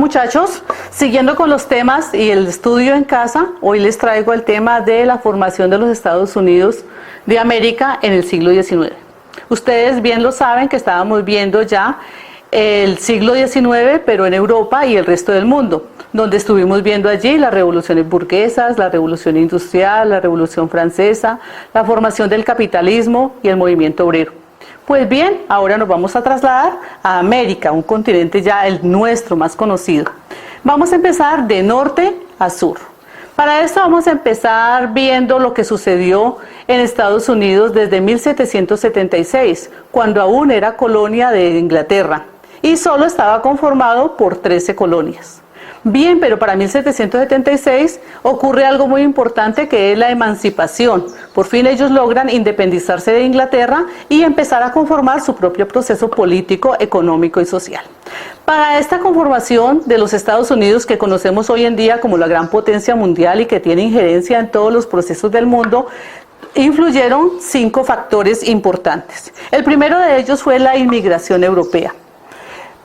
muchachos, siguiendo con los temas y el estudio en casa, hoy les traigo el tema de la formación de los Estados Unidos de América en el siglo XIX. Ustedes bien lo saben que estábamos viendo ya el siglo XIX, pero en Europa y el resto del mundo, donde estuvimos viendo allí las revoluciones burguesas, la revolución industrial, la revolución francesa, la formación del capitalismo y el movimiento obrero. Pues bien, ahora nos vamos a trasladar a América, un continente ya el nuestro más conocido. Vamos a empezar de norte a sur. Para esto vamos a empezar viendo lo que sucedió en Estados Unidos desde 1776, cuando aún era colonia de Inglaterra y solo estaba conformado por 13 colonias. Bien, pero para 1776 ocurre algo muy importante, que es la emancipación. Por fin ellos logran independizarse de Inglaterra y empezar a conformar su propio proceso político, económico y social. Para esta conformación de los Estados Unidos, que conocemos hoy en día como la gran potencia mundial y que tiene injerencia en todos los procesos del mundo, influyeron 5 factores importantes. El primero de ellos fue la inmigración europea.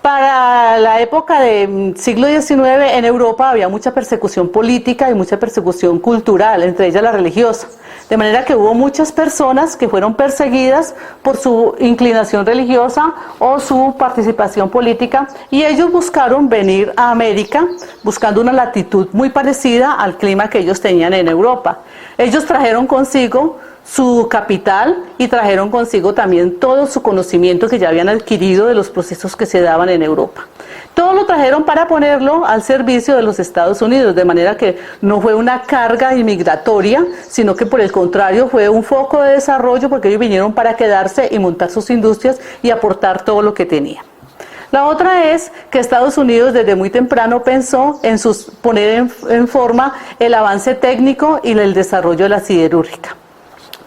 Para la época del siglo XIX en Europa había mucha persecución política y mucha persecución cultural, entre ellas la religiosa. De manera que hubo muchas personas que fueron perseguidas por su inclinación religiosa o su participación política, y ellos buscaron venir a América buscando una latitud muy parecida al clima que ellos tenían en Europa. Ellos trajeron consigo su capital y trajeron consigo también todo su conocimiento que ya habían adquirido de los procesos que se daban en Europa. Todo lo trajeron para ponerlo al servicio de los Estados Unidos, de manera que no fue una carga inmigratoria, sino que por el contrario fue un foco de desarrollo, porque ellos vinieron para quedarse y montar sus industrias y aportar todo lo que tenían. La otra es que Estados Unidos desde muy temprano pensó en poner en forma el avance técnico y el desarrollo de la siderúrgica.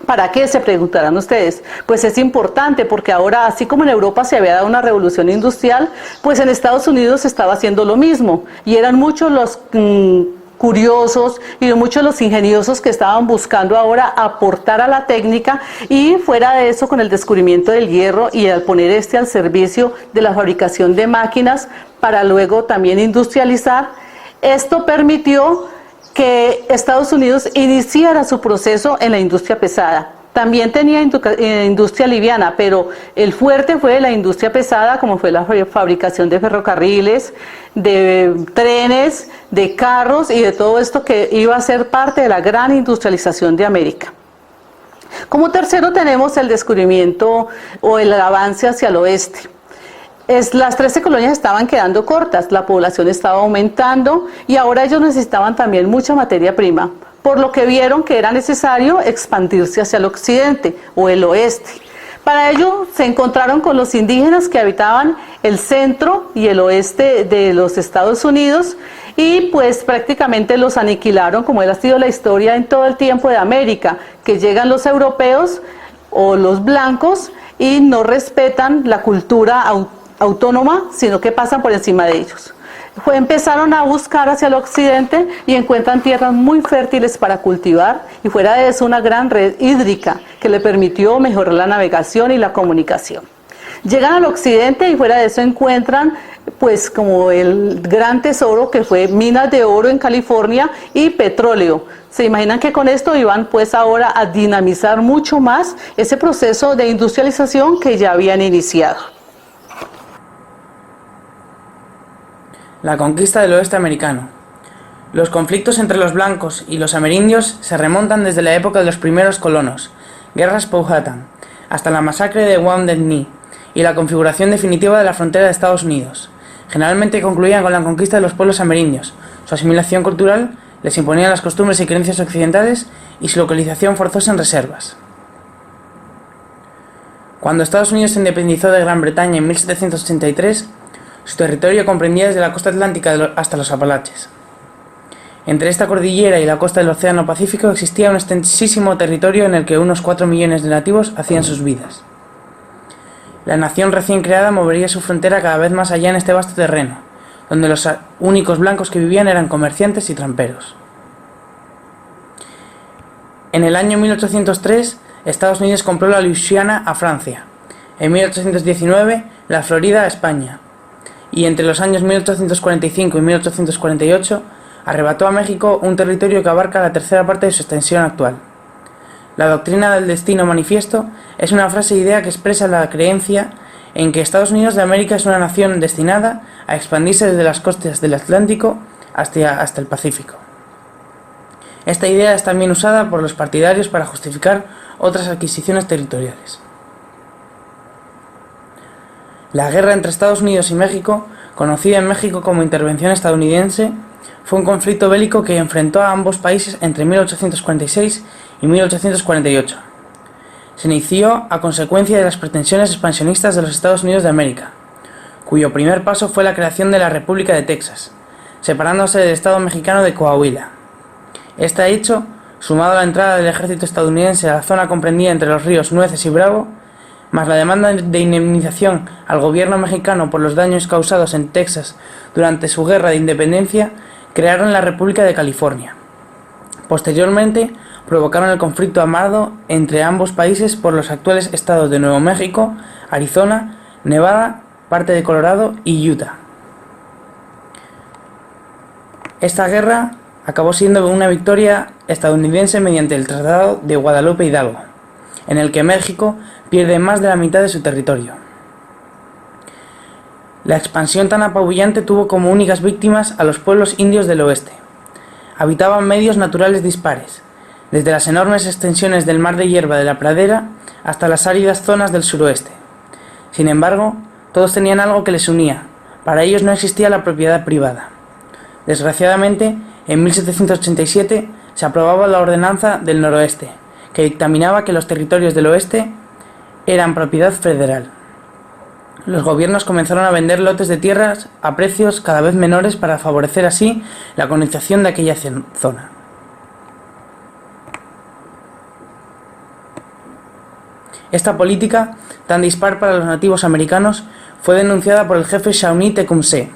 ¿Para qué? Se preguntarán ustedes. Pues es importante porque ahora, así como en Europa se había dado una revolución industrial, pues en Estados Unidos se estaba haciendo lo mismo. Y eran muchos los curiosos y muchos los ingeniosos que estaban buscando ahora aportar a la técnica, y fuera de eso, con el descubrimiento del hierro y al poner al servicio de la fabricación de máquinas para luego también industrializar, esto permitió que Estados Unidos iniciara su proceso en la industria pesada. También tenía industria liviana, pero el fuerte fue la industria pesada, como fue la fabricación de ferrocarriles, de trenes, de carros y de todo esto que iba a ser parte de la gran industrialización de América. Como tercero tenemos el descubrimiento o el avance hacia el oeste. Las 13 colonias estaban quedando cortas, la población estaba aumentando y ahora ellos necesitaban también mucha materia prima, por lo que vieron que era necesario expandirse hacia el occidente o el oeste. Para ello se encontraron con los indígenas que habitaban el centro y el oeste de los Estados Unidos, y pues prácticamente los aniquilaron, como ha sido la historia en todo el tiempo de América, que llegan los europeos o los blancos y no respetan la cultura autónoma, sino que pasan por encima de ellos. Empezaron a buscar hacia el occidente y encuentran tierras muy fértiles para cultivar, y fuera de eso una gran red hídrica que le permitió mejorar la navegación y la comunicación. Llegan al occidente y fuera de eso encuentran pues como el gran tesoro que fue minas de oro en California y petróleo. Se imaginan que con esto iban pues ahora a dinamizar mucho más ese proceso de industrialización que ya habían iniciado. La conquista del oeste americano. Los conflictos entre los blancos y los amerindios se remontan desde la época de los primeros colonos, guerras Powhatan, hasta la masacre de Wounded Knee y la configuración definitiva de la frontera de Estados Unidos. Generalmente concluían con la conquista de los pueblos amerindios, su asimilación cultural, les imponían las costumbres y creencias occidentales y su localización forzosa en reservas. Cuando Estados Unidos se independizó de Gran Bretaña en 1783, su territorio comprendía desde la costa atlántica hasta los Apalaches. Entre esta cordillera y la costa del Océano Pacífico existía un extensísimo territorio en el que unos 4 millones de nativos hacían sus vidas. La nación recién creada movería su frontera cada vez más allá en este vasto terreno, donde los únicos blancos que vivían eran comerciantes y tramperos. En el año 1803, Estados Unidos compró la Luisiana a Francia, en 1819 la Florida a España, y entre los años 1845 y 1848 arrebató a México un territorio que abarca la tercera parte de su extensión actual. La doctrina del destino manifiesto es una frase idea que expresa la creencia en que Estados Unidos de América es una nación destinada a expandirse desde las costas del Atlántico hasta el Pacífico. Esta idea es también usada por los partidarios para justificar otras adquisiciones territoriales. La guerra entre Estados Unidos y México, conocida en México como intervención estadounidense, fue un conflicto bélico que enfrentó a ambos países entre 1846 y 1848. Se inició a consecuencia de las pretensiones expansionistas de los Estados Unidos de América, cuyo primer paso fue la creación de la República de Texas, separándose del Estado mexicano de Coahuila. Este hecho, sumado a la entrada del ejército estadounidense a la zona comprendida entre los ríos Nueces y Bravo, más la demanda de indemnización al gobierno mexicano por los daños causados en Texas durante su guerra de independencia, crearon la República de California. Posteriormente, provocaron el conflicto armado entre ambos países por los actuales estados de Nuevo México, Arizona, Nevada, parte de Colorado y Utah. Esta guerra acabó siendo una victoria estadounidense mediante el Tratado de Guadalupe Hidalgo, en el que México pierde más de la mitad de su territorio. La expansión tan apabullante tuvo como únicas víctimas a los pueblos indios del oeste. Habitaban medios naturales dispares, desde las enormes extensiones del mar de hierba de la pradera hasta las áridas zonas del suroeste. Sin embargo, todos tenían algo que les unía. Para ellos no existía la propiedad privada. Desgraciadamente, en 1787 se aprobaba la Ordenanza del Noroeste, que dictaminaba que los territorios del oeste eran propiedad federal. Los gobiernos comenzaron a vender lotes de tierras a precios cada vez menores para favorecer así la colonización de aquella zona. Esta política, tan dispar para los nativos americanos, fue denunciada por el jefe Shawnee Tecumseh.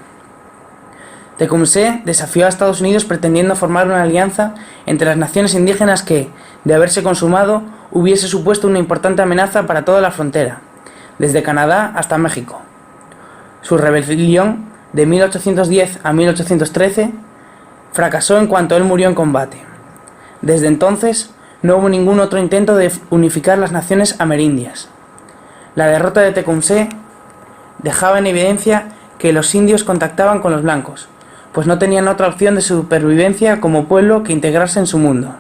Tecumseh desafió a Estados Unidos pretendiendo formar una alianza entre las naciones indígenas que, de haberse consumado, hubiese supuesto una importante amenaza para toda la frontera, desde Canadá hasta México. Su rebelión, de 1810 a 1813, fracasó en cuanto él murió en combate. Desde entonces, no hubo ningún otro intento de unificar las naciones amerindias. La derrota de Tecumseh dejaba en evidencia que los indios contactaban con los blancos, pues no tenían otra opción de supervivencia como pueblo que integrarse en su mundo.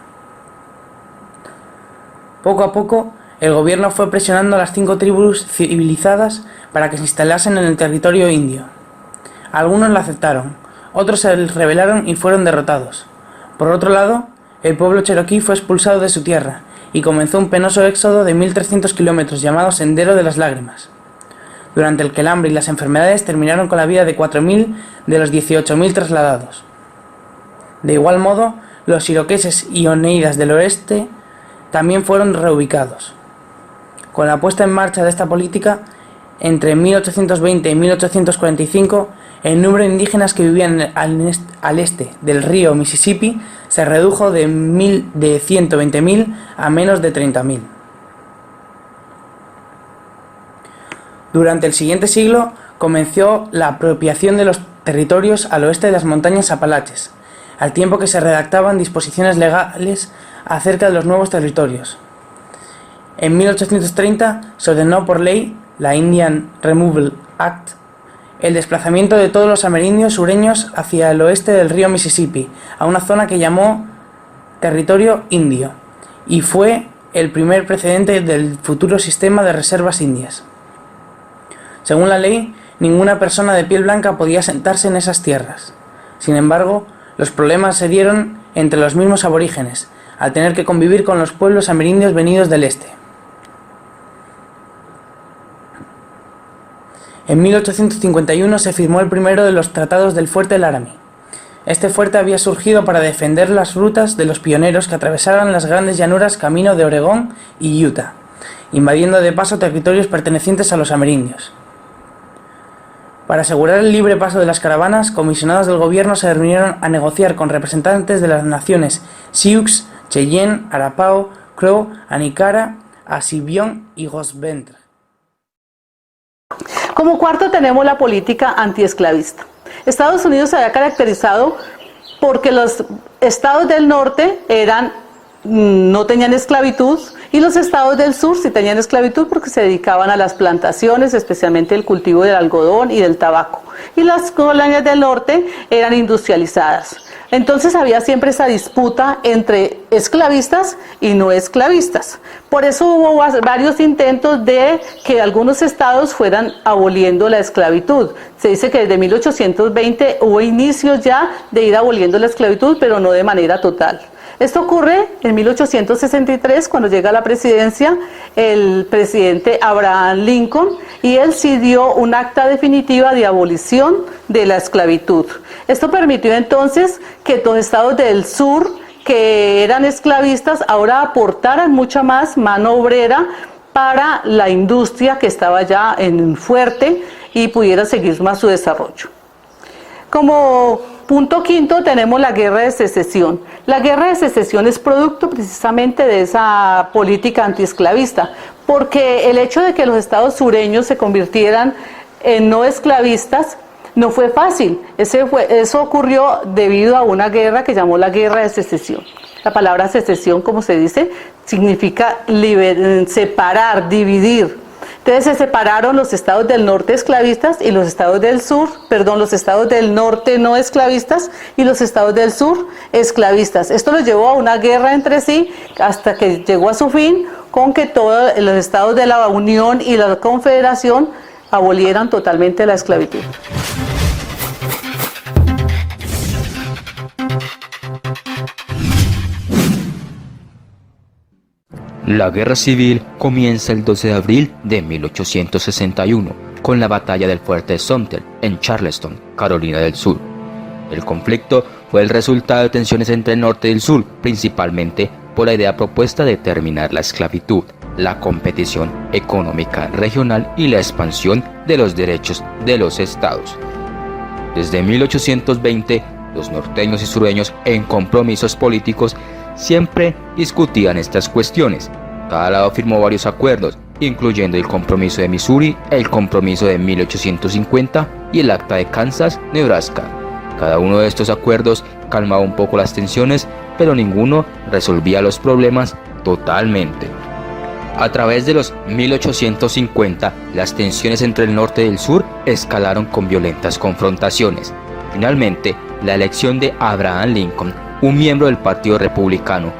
Poco a poco, el gobierno fue presionando a las 5 tribus civilizadas para que se instalasen en el territorio indio. Algunos la aceptaron, otros se rebelaron y fueron derrotados. Por otro lado, el pueblo cherokee fue expulsado de su tierra y comenzó un penoso éxodo de 1300 kilómetros llamado Sendero de las Lágrimas, durante el que el hambre y las enfermedades terminaron con la vida de 4000 de los 18000 trasladados. De igual modo, los iroqueses y oneidas del oeste también fueron reubicados. Con la puesta en marcha de esta política, entre 1820 y 1845, el número de indígenas que vivían al este del río Mississippi se redujo de 120.000 a menos de 30.000. Durante el siguiente siglo comenzó la apropiación de los territorios al oeste de las montañas Apalaches, al tiempo que se redactaban disposiciones legales acerca de los nuevos territorios. En 1830 se ordenó por ley, la Indian Removal Act, el desplazamiento de todos los amerindios sureños hacia el oeste del río Mississippi, a una zona que llamó Territorio Indio, y fue el primer precedente del futuro sistema de reservas indias. Según la ley, ninguna persona de piel blanca podía asentarse en esas tierras. Sin embargo, los problemas se dieron entre los mismos aborígenes, al tener que convivir con los pueblos amerindios venidos del este. En 1851 se firmó el primero de los tratados del Fuerte Laramie. Este fuerte había surgido para defender las rutas de los pioneros que atravesaran las grandes llanuras camino de Oregón y Utah, invadiendo de paso territorios pertenecientes a los amerindios. Para asegurar el libre paso de las caravanas, comisionados del gobierno se reunieron a negociar con representantes de las naciones Sioux, Cheyenne, Arapaho, Crow, Anicara, Assiniboine y Gosventre. Como cuarto tenemos la política antiesclavista. Estados Unidos se había caracterizado porque los estados del norte no tenían esclavitud y los estados del sur sí tenían esclavitud porque se dedicaban a las plantaciones, especialmente el cultivo del algodón y del tabaco. Y las colonias del norte eran industrializadas. Entonces había siempre esa disputa entre esclavistas y no esclavistas. Por eso hubo varios intentos de que algunos estados fueran aboliendo la esclavitud. Se dice que desde 1820 hubo inicios ya de ir aboliendo la esclavitud, pero no de manera total. Esto ocurre en 1863, cuando llega a la presidencia el presidente Abraham Lincoln, y él sí dio un acta definitiva de abolición de la esclavitud. Esto permitió entonces que los estados del sur, que eran esclavistas, ahora aportaran mucha más mano obrera para la industria que estaba ya en fuerte y pudiera seguir más su desarrollo. Como punto quinto tenemos la Guerra de Secesión. La Guerra de Secesión es producto precisamente de esa política antiesclavista, porque el hecho de que los estados sureños se convirtieran en no esclavistas no fue fácil. Eso ocurrió debido a una guerra que llamó la Guerra de Secesión. La palabra secesión, como se dice, significa separar, dividir. Entonces se separaron los estados del norte esclavistas y los estados del sur, los estados del norte no esclavistas y los estados del sur esclavistas. Esto los llevó a una guerra entre sí hasta que llegó a su fin con que todos los estados de la Unión y la Confederación abolieran totalmente la esclavitud. La guerra civil comienza el 12 de abril de 1861 con la batalla del fuerte Sumter en Charleston, Carolina del Sur. El conflicto fue el resultado de tensiones entre el norte y el sur, principalmente por la idea propuesta de terminar la esclavitud, la competición económica regional y la expansión de los derechos de los estados. Desde 1820, los norteños y sureños en compromisos políticos siempre discutían estas cuestiones. Cada lado firmó varios acuerdos, incluyendo el Compromiso de Missouri, el Compromiso de 1850 y el Acta de Kansas, Nebraska. Cada uno de estos acuerdos calmaba un poco las tensiones, pero ninguno resolvía los problemas totalmente. A través de los 1850, las tensiones entre el norte y el sur escalaron con violentas confrontaciones. Finalmente, la elección de Abraham Lincoln, un miembro del Partido Republicano,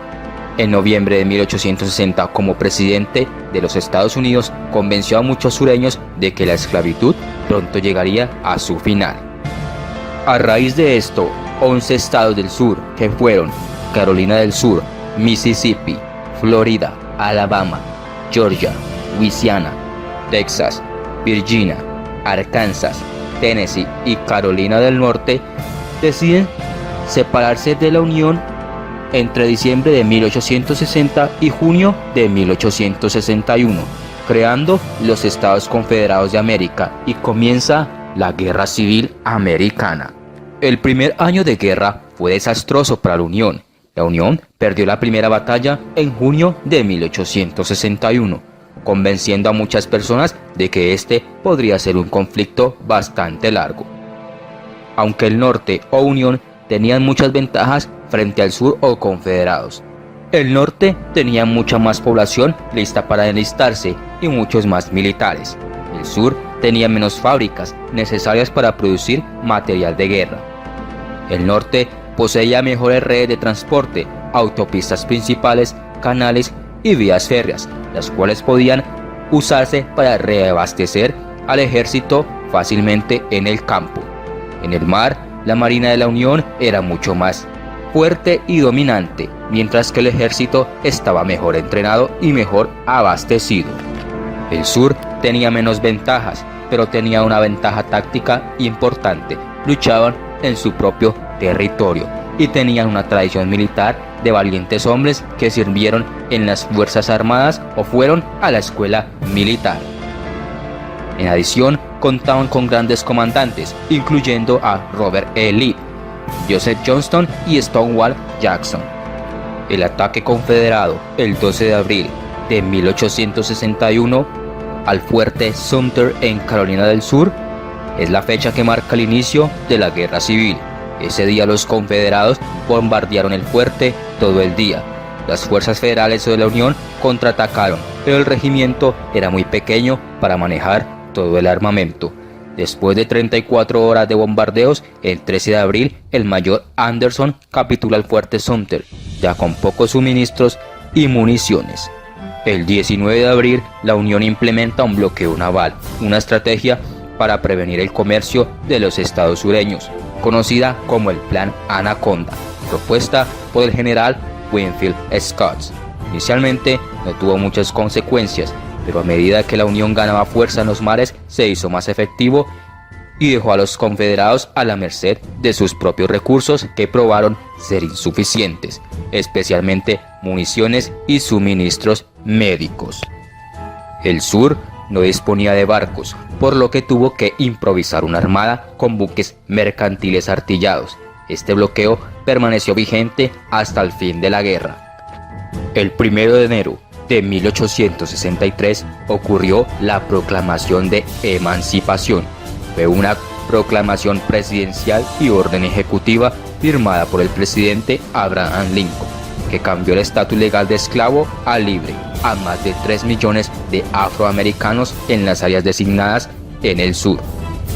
en noviembre de 1860 como presidente de los Estados Unidos, convenció a muchos sureños de que la esclavitud pronto llegaría a su final. A raíz de esto, 11 estados del sur, que fueron Carolina del Sur, Mississippi, Florida, Alabama, Georgia, Louisiana, Texas, Virginia, Arkansas, Tennessee y Carolina del Norte, deciden separarse de la Unión entre diciembre de 1860 y junio de 1861, creando los Estados Confederados de América, y comienza la Guerra Civil Americana. El primer año de guerra fue desastroso para la Unión. La Unión perdió la primera batalla en junio de 1861, convenciendo a muchas personas de que este podría ser un conflicto bastante largo. Aunque el norte o Unión tenían muchas ventajas frente al sur o confederados. El norte tenía mucha más población lista para enlistarse y muchos más militares. El sur tenía menos fábricas necesarias para producir material de guerra. El norte poseía mejores redes de transporte, autopistas principales, canales y vías férreas, las cuales podían usarse para reabastecer al ejército fácilmente en el campo. En el mar, la Marina de la Unión era mucho más fuerte y dominante, mientras que el ejército estaba mejor entrenado y mejor abastecido. El sur tenía menos ventajas, pero tenía una ventaja táctica importante. Luchaban en su propio territorio y tenían una tradición militar de valientes hombres que sirvieron en las Fuerzas Armadas o fueron a la escuela militar. En adición, contaban con grandes comandantes, incluyendo a Robert E. Lee, Joseph Johnston y Stonewall Jackson. El ataque confederado el 12 de abril de 1861 al fuerte Sumter en Carolina del Sur. Es la fecha que marca el inicio de la Guerra Civil. Ese día los confederados bombardearon el fuerte todo el día. Las fuerzas federales de la Unión contraatacaron, pero el regimiento era muy pequeño para manejar todo el armamento. Después de 34 horas de bombardeos, el 13 de abril, el mayor Anderson capitula el fuerte Sumter, ya con pocos suministros y municiones. El 19 de abril, la Unión implementa un bloqueo naval, una estrategia para prevenir el comercio de los estados sureños, conocida como el Plan Anaconda, propuesta por el general Winfield Scott. Inicialmente no tuvo muchas consecuencias, pero a medida que la Unión ganaba fuerza en los mares, se hizo más efectivo y dejó a los confederados a la merced de sus propios recursos que probaron ser insuficientes, especialmente municiones y suministros médicos. El sur no disponía de barcos, por lo que tuvo que improvisar una armada con buques mercantiles artillados. Este bloqueo permaneció vigente hasta el fin de la guerra. El 1 de enero de 1863 ocurrió la Proclamación de Emancipación. Fue una proclamación presidencial y orden ejecutiva firmada por el presidente Abraham Lincoln, que cambió el estatus legal de esclavo a libre a más de 3 millones de afroamericanos en las áreas designadas en el sur.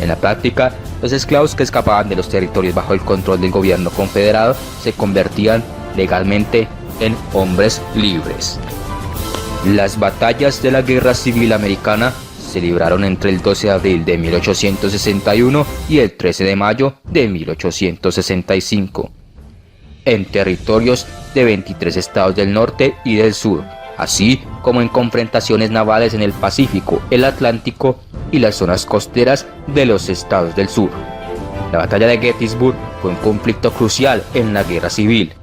En la práctica, los esclavos que escapaban de los territorios bajo el control del gobierno confederado se convertían legalmente en hombres libres. Las batallas de la Guerra Civil Americana se libraron entre el 12 de abril de 1861 y el 13 de mayo de 1865, en territorios de 23 estados del norte y del sur, así como en confrontaciones navales en el Pacífico, el Atlántico y las zonas costeras de los estados del sur. La batalla de Gettysburg fue un conflicto crucial en la Guerra Civil.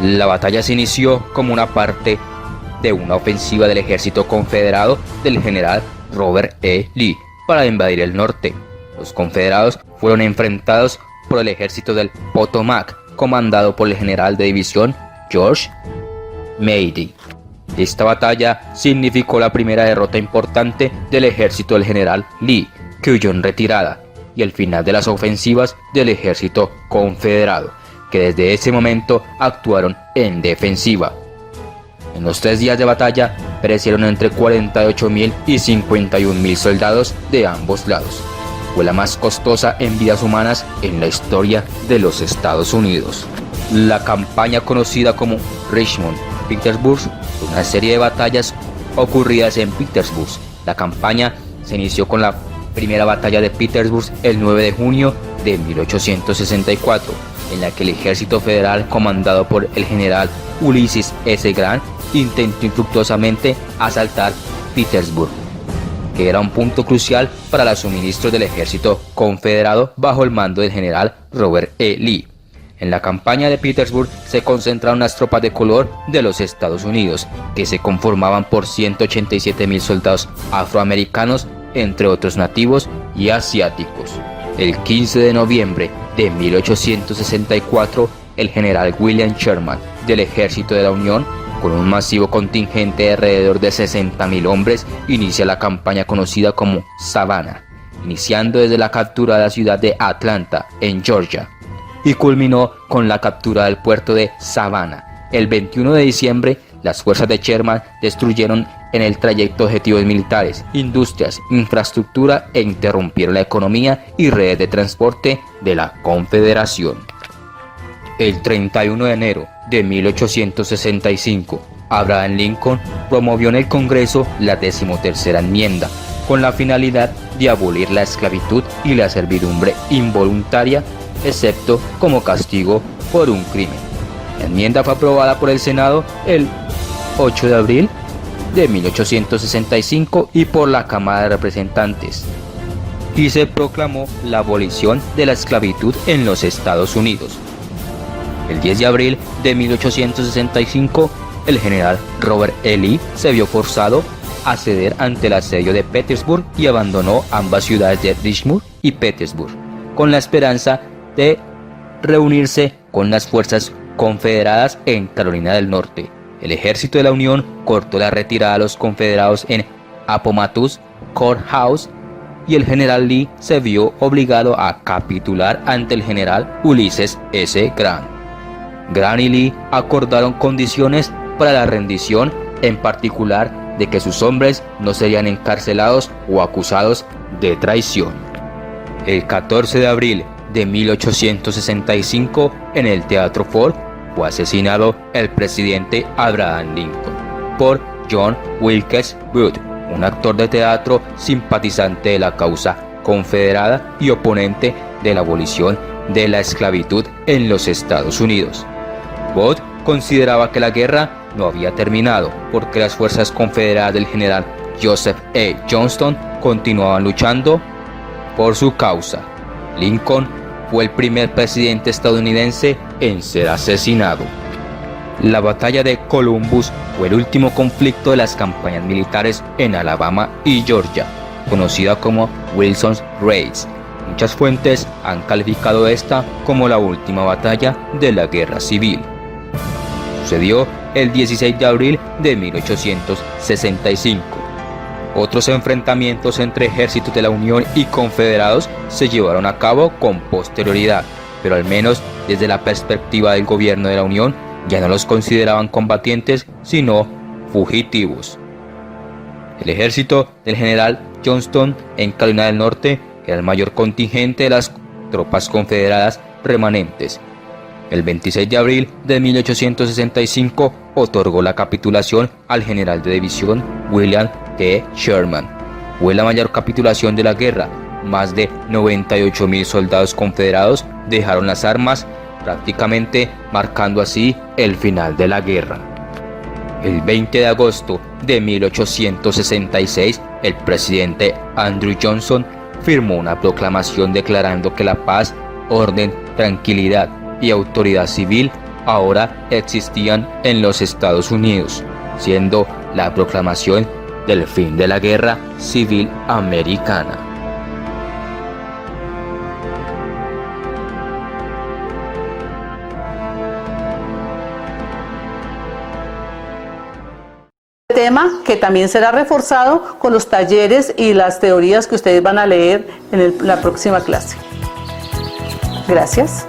La batalla se inició como una parte de una ofensiva del ejército confederado del general Robert E. Lee para invadir el norte. Los confederados fueron enfrentados por el ejército del Potomac, comandado por el general de división George Meade. Esta batalla significó la primera derrota importante del ejército del general Lee, que huyó en retirada, y el final de las ofensivas del ejército confederado, que desde ese momento actuaron en defensiva. En los 3 días de batalla perecieron entre 48.000 y 51.000 soldados de ambos lados. Fue la más costosa en vidas humanas en la historia de los Estados Unidos. La campaña conocida como Richmond-Petersburg fue una serie de batallas ocurridas en Petersburg. La campaña se inició con la primera batalla de Petersburg el 9 de junio de 1864, en la que el ejército federal comandado por el general Ulysses S. Grant intentó infructuosamente asaltar Petersburg, que era un punto crucial para los suministros del ejército confederado bajo el mando del general Robert E. Lee. En la campaña de Petersburg se concentraron las tropas de color de los Estados Unidos, que se conformaban por 187.000 soldados afroamericanos, entre otros nativos y asiáticos. El 15 de noviembre de 1864, el general William Sherman del ejército de la Unión, con un masivo contingente de alrededor de 60.000 hombres, inicia la campaña conocida como Savannah, iniciando desde la captura de la ciudad de Atlanta, en Georgia, y culminó con la captura del puerto de Savannah. El 21 de diciembre, las fuerzas de Sherman destruyeron en el trayecto objetivos militares, industrias, infraestructura e interrumpieron la economía y redes de transporte de la Confederación. El 31 de enero de 1865, Abraham Lincoln promovió en el Congreso la 13ª enmienda, con la finalidad de abolir la esclavitud y la servidumbre involuntaria, excepto como castigo por un crimen. La enmienda fue aprobada por el Senado el 8 de abril de 1865 y por la Cámara de Representantes, y se proclamó la abolición de la esclavitud en los Estados Unidos. El 10 de abril de 1865, el general Robert E. Lee se vio forzado a ceder ante el asedio de Petersburg y abandonó ambas ciudades de Richmond y Petersburg, con la esperanza de reunirse con las fuerzas confederadas en Carolina del Norte. El ejército de la Unión cortó la retirada a los confederados en Appomattox Courthouse y el general Lee se vio obligado a capitular ante el general Ulysses S. Grant. Grant y Lee acordaron condiciones para la rendición, en particular de que sus hombres no serían encarcelados o acusados de traición. El 14 de abril de 1865, en el Teatro Ford, fue asesinado el presidente Abraham Lincoln por John Wilkes Booth, un actor de teatro simpatizante de la causa confederada y oponente de la abolición de la esclavitud en los Estados Unidos. Booth consideraba que la guerra no había terminado porque las fuerzas confederadas del general Joseph E. Johnston continuaban luchando por su causa. Lincoln fue el primer presidente estadounidense en ser asesinado. La batalla de Columbus fue el último conflicto de las campañas militares en Alabama y Georgia, conocida como Wilson's Raids. Muchas fuentes han calificado esta como la última batalla de la Guerra Civil. Sucedió el 16 de abril de 1865. Otros enfrentamientos entre ejércitos de la Unión y confederados se llevaron a cabo con posterioridad, pero al menos desde la perspectiva del gobierno de la Unión ya no los consideraban combatientes, sino fugitivos. El ejército del general Johnston en Carolina del Norte era el mayor contingente de las tropas confederadas remanentes. El 26 de abril de 1865 otorgó la capitulación al general de división William T. Sherman. Fue la mayor capitulación de la guerra. Más de 98.000 soldados confederados dejaron las armas, prácticamente marcando así el final de la guerra. El 20 de agosto de 1866, el presidente Andrew Johnson firmó una proclamación declarando que la paz, orden, tranquilidad y autoridad civil ahora existían en los Estados Unidos, siendo la proclamación del fin de la Guerra Civil Americana. Tema que también será reforzado con los talleres y las teorías que ustedes van a leer en la próxima clase. Gracias.